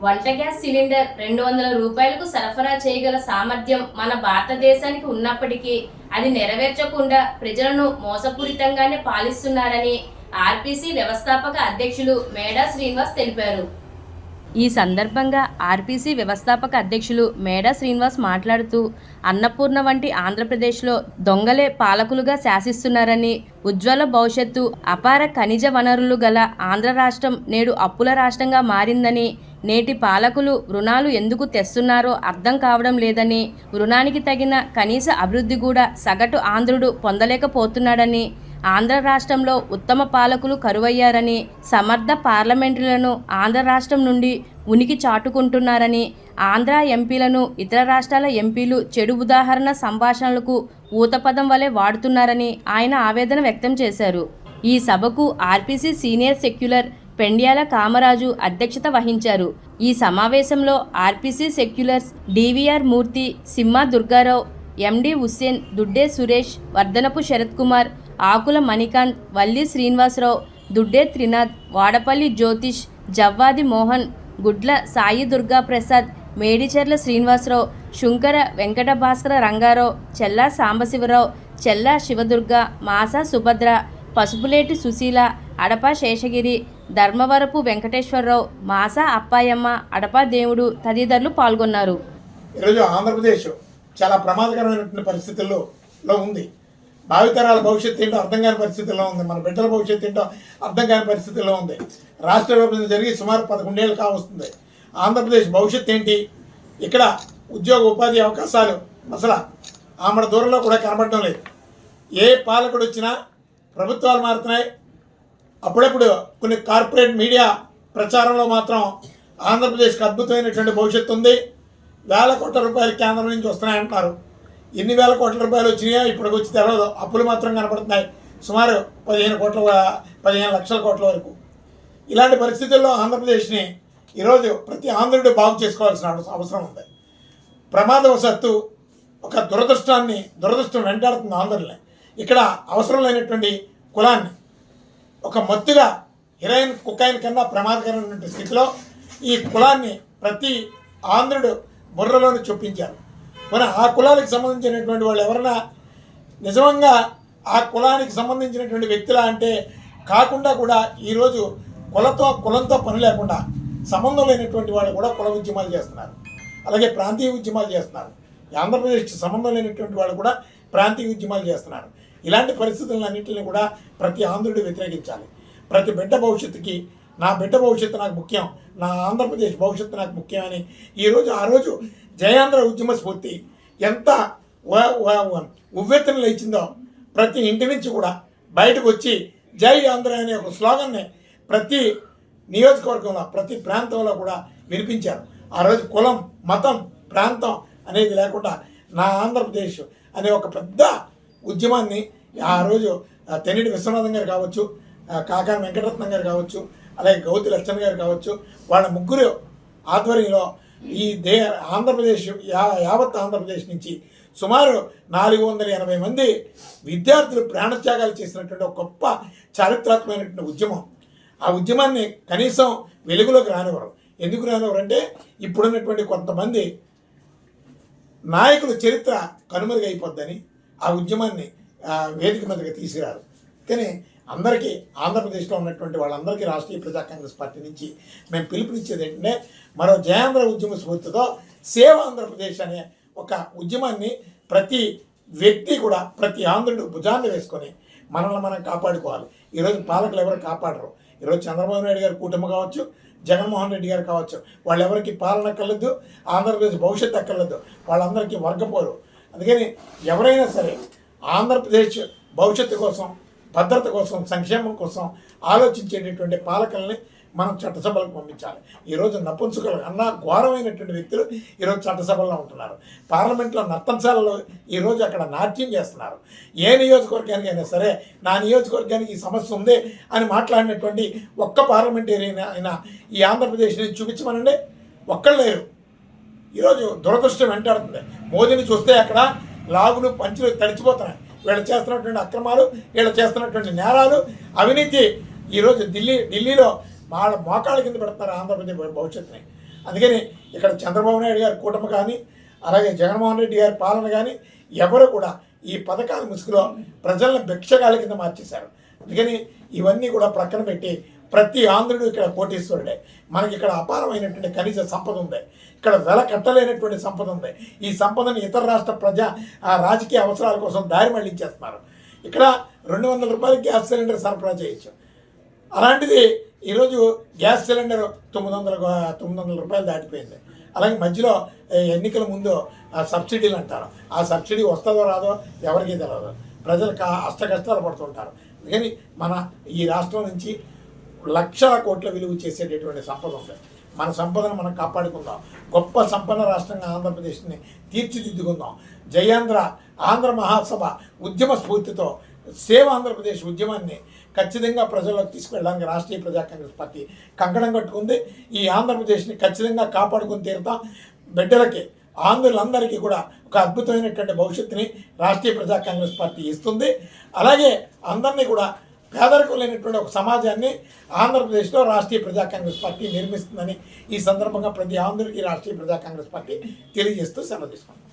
వంట gas cylinder 200 రూపాయలకు సరఫరా చేయగల సామర్థ్యం మన భారతదేశానికి ఉన్నప్పటికీ అది నెరవేర్చకుండా ప్రజలను మోసపూరితంగానే పాలిస్తున్నారని ఆర్పీసీ వ్యవస్థాపక అధ్యక్షులు మేడా శ్రీనివాస్ తెలిపారు. ఈ సందర్భంగా ఆర్పీసీ వ్యవస్థాపక అధ్యక్షులు మేడా శ్రీనివాస్ మాట్లాడుతూ, అన్నపూర్ణ వంటి ఆంధ్రప్రదేశ్లో దొంగలే పాలకులుగా శాసిస్తున్నారని, ఉజ్వల భవిష్యత్తు, అపార ఖనిజ వనరులు గల ఆంధ్ర రాష్ట్రం నేడు అప్పుల రాష్ట్రంగా మారిందని, నేటి పాలకులు రుణాలు ఎందుకు తెస్తున్నారో అర్థం కావడం లేదని, రుణానికి తగిన కనీస అభివృద్ధి కూడా సగటు ఆంధ్రుడు పొందలేకపోతున్నాడని, ఆంధ్ర రాష్ట్రంలో ఉత్తమ పాలకులు కరువయ్యారని, సమర్థ పార్లమెంటరీలను ఆంధ్ర రాష్ట్రం నుండి ఉనికి చాటుకుంటున్నారని, ఆంధ్ర ఎంపీలను ఇతర రాష్ట్రాల ఎంపీలు చెడు ఉదాహరణ సంభాషణలకు ఊతపదం వలె వాడుతున్నారని ఆయన ఆవేదన వ్యక్తం చేశారు. ఈ సభకు RPC senior secular Pendyala Kamaraju అధ్యక్షత వహించారు. ఈ సమావేశంలో ఆర్పీసీ సెక్యులర్స్ డివిఆర్ మూర్తి, సింహ దుర్గారావు, ఎండి హుస్సేన్, దుడ్డే సురేష్, వర్ధనపు శరత్ కుమార్, ఆకుల మణికాంత్, వల్లి శ్రీనివాసరావు, దుడ్డే త్రినాథ్, వాడపల్లి జ్యోతిష్, జవ్వాది మోహన్, గుడ్ల సాయి దుర్గా ప్రసాద్, మేడిచెర్ల శ్రీనివాసరావు, శుంకర వెంకట భాస్కర రంగారావు, చెల్లా సాంబశివరావు, చెల్లా శివదుర్గ, మాసా సుభద్ర, పసుపులేటి సుశీల, అడపా శేషగిరి, ధర్మవరపు వెంకటేశ్వరరావు, మాసా అప్పాయమ్మ, అడపా దేవుడు తదితరులు పాల్గొన్నారు. ఈరోజు ఆంధ్రప్రదేశ్ చాలా ప్రమాదకరమైనటువంటి పరిస్థితుల్లో ఉంది. భావితరాల భవిష్యత్తు ఏంటో అర్థం కాని పరిస్థితుల్లో ఉంది. మన బిడ్డల భవిష్యత్తు ఏంటో అర్థం కాని పరిస్థితుల్లో ఉంది. రాష్ట్ర విభజన జరిగి సుమారు 11 ఏళ్ళు కావస్తుంది. ఆంధ్రప్రదేశ్ భవిష్యత్తు ఏంటి? ఇక్కడ ఉద్యోగ ఉపాధి అవకాశాలు అసలు ఆమడ దూరంలో కూడా కనబడడం లేదు. ఏ పాలకుడు వచ్చినా ప్రభుత్వాలు మారుతున్నాయి. అప్పుడప్పుడు కొన్ని కార్పొరేట్ మీడియా ప్రచారంలో మాత్రం ఆంధ్రప్రదేశ్కి అద్భుతమైనటువంటి భవిష్యత్తు ఉంది, వేల కోట్ల రూపాయలు కేంద్రం నుంచి వస్తున్నాయంటున్నారు. ఎన్ని వేల కోట్ల రూపాయలు వచ్చినాయో ఇప్పటికి వచ్చి తెలవదు. అప్పులు మాత్రం కనపడుతున్నాయి, సుమారు 15 లక్షల కోట్ల వరకు. ఇలాంటి పరిస్థితుల్లో ఆంధ్రప్రదేశ్ని ఈరోజు ప్రతి ఆంధ్రుడు బాగు చేసుకోవాల్సిన అవసరం ఉంది. ప్రమాదవశాత్తు ఒక దురదృష్టం వెంటాడుతుంది ఆంధ్రుల్ని. ఇక్కడ అవసరం లేనటువంటి కులాన్ని ఒక మత్తుగా హెరాయిన్ కుకాయిన్ కన్నా ప్రమాదకరమైనటువంటి స్థితిలో ఈ కులాన్ని ప్రతి ఆంధ్రుడు బుర్రలోని చొప్పించారు. మన ఆ కులానికి సంబంధించినటువంటి వాళ్ళు ఎవరైనా నిజంగా ఆ కులానికి సంబంధించినటువంటి వ్యక్తులా అంటే కాకుండా కూడా ఈరోజు కులంతో పని లేకుండా సంబంధం లేనటువంటి వాళ్ళు కూడా కుల ఉద్యమాలు చేస్తున్నారు, అలాగే ప్రాంతీయ ఉద్యమాలు చేస్తున్నారు. ఆంధ్రప్రదేశ్కి సంబంధం లేనటువంటి వాళ్ళు కూడా ప్రాంతీయ ఉద్యమాలు చేస్తున్నారు. ఇలాంటి పరిస్థితులన్నింటినీ కూడా ప్రతి ఆంధ్రుడు వ్యతిరేకించాలి. ప్రతి బిడ్డ భవిష్యత్తుకి నా బిడ్డ భవిష్యత్తు నాకు ముఖ్యం, నా ఆంధ్రప్రదేశ్ భవిష్యత్తు నాకు ముఖ్యమని ఆ రోజు జయాంధ్ర ఉద్యమ స్ఫూర్తి ఎంత ఉవ్వెత్తున లేచిందో ప్రతి ఇంటి నుంచి కూడా బయటకు వచ్చి జై ఆంధ్ర అనే ఒక స్లోగన్ని ప్రతి నియోజకవర్గంలో ప్రతి ప్రాంతంలో కూడా వినిపించారు. ఆ రోజు కులం, మతం, ప్రాంతం అనేది లేకుండా నా ఆంధ్రప్రదేశ్ అనే ఒక పెద్ద ఉద్యమాన్ని ఆ రోజు తెన్నిటి విశ్వనాథం గారు కావచ్చు, కాకాని వెంకటరత్నం గారు కావచ్చు, అలాగే గౌతి లచ్చన్ గారు కావచ్చు, వాళ్ళ ముగ్గురు ఆధ్వర్యంలో ఈ ఆంధ్రప్రదేశ్ యావత్ ఆంధ్రప్రదేశ్ నుంచి సుమారు 480 మంది విద్యార్థులు ప్రాణత్యాగాలు చేసినటువంటి ఒక గొప్ప చారిత్రాత్మకమైనటువంటి ఉద్యమం. ఆ ఉద్యమాన్ని కనీసం వెలుగులోకి రానివ్వరు. ఎందుకు రానివ్వరు అంటే ఇప్పుడున్నటువంటి కొంతమంది నాయకుల చరిత్ర కనుమరుగైపోద్దని ఆ ఉద్యమాన్ని వేదిక మీదకి తీసుకురారు. కానీ అందరికీ ఆంధ్రప్రదేశ్లో ఉన్నటువంటి వాళ్ళందరికీ రాష్ట్రీయ ప్రజా కాంగ్రెస్ పార్టీ నుంచి మేము పిలుపునిచ్చేది ఏంటంటే మరో జయాంధ్ర ఉద్యమ స్ఫూర్తితో సేవ్ ఆంధ్రప్రదేశ్ అనే ఒక ఉద్యమాన్ని ప్రతి వ్యక్తి కూడా ప్రతి ఆంధ్రుడు భుజాన్ని వేసుకొని మనల్ని మనం కాపాడుకోవాలి. ఈరోజు పాలకులు ఎవరు కాపాడరు. ఈరోజు చంద్రబాబు నాయుడు గారి కుటుంబం కావచ్చు, జగన్మోహన్ రెడ్డి గారు కావచ్చు, వాళ్ళు ఎవరికి పాలన అక్కర్లేదు, ఆంధ్రప్రదేశ్ భవిష్యత్తు అక్కర్లేదు, వాళ్ళందరికీ వర్గపోరు. అందుకని ఎవరైనా సరే ఆంధ్రప్రదేశ్ భవిష్యత్తు కోసం, భద్రత కోసం, సంక్షేమం కోసం ఆలోచించేటటువంటి పాలకుల్ని మనం చట్టసభలకు పంపించాలి. ఈరోజు నపుంసకులు అన్నా ఘోరమైనటువంటి వ్యక్తులు ఈరోజు చట్టసభల్లో ఉంటున్నారు. పార్లమెంట్లో నర్తంశాలలో ఈరోజు అక్కడ నాట్యం చేస్తున్నారు. ఏ నియోజకవర్గానికి అయినా సరే నా నియోజకవర్గానికి ఈ సమస్య ఉంది అని మాట్లాడినటువంటి ఒక్క పార్లమెంటేరియన్ అయినా ఈ ఆంధ్రప్రదేశ్ని చూపించమనండి, ఒక్కళ్ళు లేరు. ఈరోజు దురదృష్టం వెంటాడుతుంది. మోదీని చూస్తే అక్కడ లాగులు పంచులు తడిచిపోతున్నాయి. వీళ్ళు చేస్తున్నటువంటి అక్రమాలు, వీళ్ళు చేస్తున్నటువంటి నేరాలు, అవినీతి ఈరోజు ఢిల్లీలో వాళ్ళ మోకాళ్ళ కింద పెడుతున్నారు ఆంధ్రప్రదేశ్ భవిష్యత్తుని. అందుకని ఇక్కడ చంద్రబాబు నాయుడు గారి కూటమి కానీ అలాగే జగన్మోహన్ రెడ్డి గారి పాలన కానీ ఎవరు కూడా ఈ పథకాల ముసుగులో ప్రజలను భిక్షగాల కింద మార్చేశారు. అందుకని ఇవన్నీ కూడా ప్రక్కన పెట్టి ప్రతి ఆంధ్రుడు ఇక్కడ కోటీశ్వరుడే. మనకి ఇక్కడ అపారమైనటువంటి ఖనిజ సంపద ఉంది, ఇక్కడ వెల కట్టలేనటువంటి సంపద ఉంది. ఈ సంపదను ఇతర రాష్ట్ర రాజకీయ అవసరాల కోసం దారి మళ్లించేస్తున్నారు. ఇక్కడ 200 రూపాయలు గ్యాస్ సిలిండర్ సరఫరా చేయొచ్చు. అలాంటిది ఈరోజు గ్యాస్ సిలిండర్ 900 రూపాయలు దాటిపోయింది. అలాగే మధ్యలో ఎన్నికల ముందు సబ్సిడీలు అంటారు. ఆ సబ్సిడీ వస్తుందో రాదో ఎవరికీ తెలియదు. ప్రజలు అష్టకష్టాలు పడుతుంటారు. అందుకని మన ఈ రాష్ట్రం నుంచి లక్షల కోట్ల విలువ చేసేటటువంటి సంపద ఉంది. మన సంపదను మనం కాపాడుకుందాం. గొప్ప సంపన్న రాష్ట్రంగా ఆంధ్రప్రదేశ్ని తీర్చిదిద్దుకుందాం. జయాంధ్ర ఆంధ్ర మహాసభ ఉద్యమ స్ఫూర్తితో సేవ్ ఆంధ్రప్రదేశ్ ఉద్యమాన్ని ఖచ్చితంగా ప్రజల్లోకి తీసుకెళ్ళడానికి రాష్ట్రీయ ప్రజా కాంగ్రెస్ పార్టీ కంకణం కట్టుకుంది. ఈ ఆంధ్రప్రదేశ్ని ఖచ్చితంగా కాపాడుకుని తీరుతాం. బిడ్డలకి ఆంధ్రులందరికీ కూడా ఒక అద్భుతమైనటువంటి భవిష్యత్తుని రాష్ట్రీయ ప్రజా కాంగ్రెస్ పార్టీ ఇస్తుంది. అలాగే అందరినీ కూడా పేదరికం లేనటువంటి ఒక సమాజాన్ని ఆంధ్రప్రదేశ్లో రాష్ట్రీయ ప్రజా కాంగ్రెస్ పార్టీ నిర్మిస్తుందని ఈ సందర్భంగా ప్రతి ఆంధ్రుడికి రాష్ట్రీయ ప్రజా కాంగ్రెస్ పార్టీ తెలియజేస్తూ సెలవు తీసుకుంటాం.